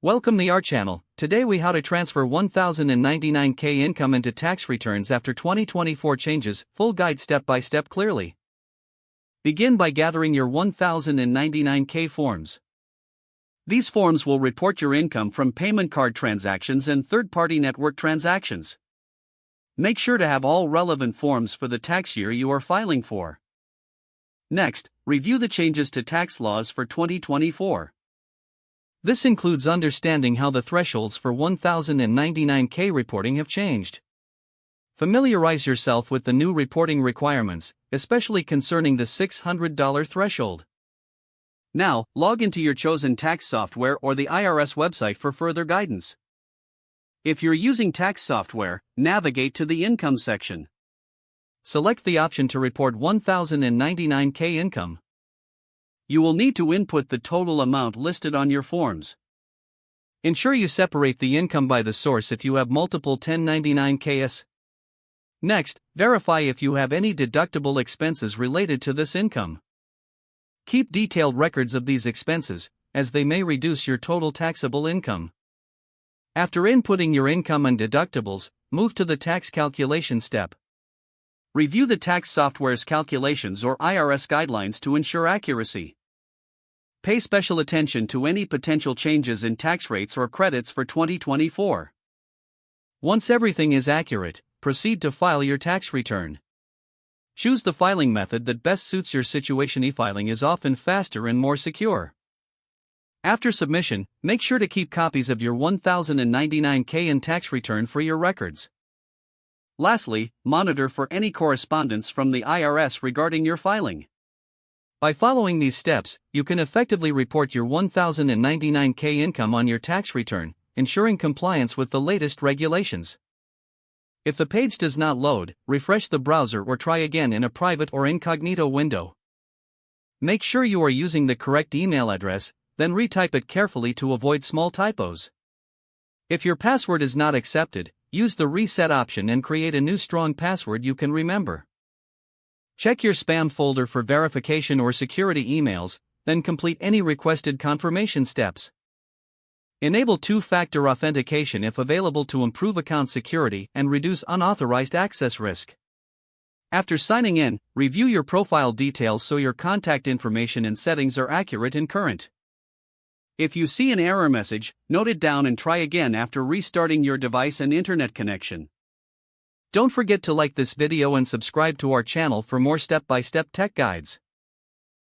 Welcome to our channel. Today we how to transfer 1099k income into tax returns after 2024 changes, full guide step by step clearly. Begin by gathering your 1099k forms. These forms will report your income from payment card transactions and third-party network transactions. Make sure to have all relevant forms for the tax year you are filing for. Next, review the changes to tax laws for 2024. This includes understanding how the thresholds for 1099k reporting have changed. Familiarize yourself with the new reporting requirements, especially concerning the $600 threshold. Now, log into your chosen tax software or the IRS website for further guidance. If you're using tax software, navigate to the Income section. Select the option to report 1099k income. You will need to input the total amount listed on your forms. Ensure you separate the income by the source if you have multiple 1099ks. Next, verify if you have any deductible expenses related to this income. Keep detailed records of these expenses, as they may reduce your total taxable income. After inputting your income and deductibles, move to the tax calculation step. Review the tax software's calculations or IRS guidelines to ensure accuracy. Pay special attention to any potential changes in tax rates or credits for 2024. Once everything is accurate, proceed to file your tax return. Choose the filing method that best suits your situation. E-filing is often faster and more secure. After submission, make sure to keep copies of your 1099k in tax return for your records. Lastly, monitor for any correspondence from the IRS regarding your filing. By following these steps, you can effectively report your 1099k income on your tax return, ensuring compliance with the latest regulations. If the page does not load, refresh the browser or try again in a private or incognito window. Make sure you are using the correct email address, then retype it carefully to avoid small typos. If your password is not accepted, use the reset option and create a new strong password you can remember. Check your spam folder for verification or security emails, then complete any requested confirmation steps. Enable two-factor authentication if available to improve account security and reduce unauthorized access risk. After signing in, review your profile details so your contact information and settings are accurate and current. If you see an error message, note it down and try again after restarting your device and internet connection. Don't forget to like this video and subscribe to our channel for more step-by-step tech guides.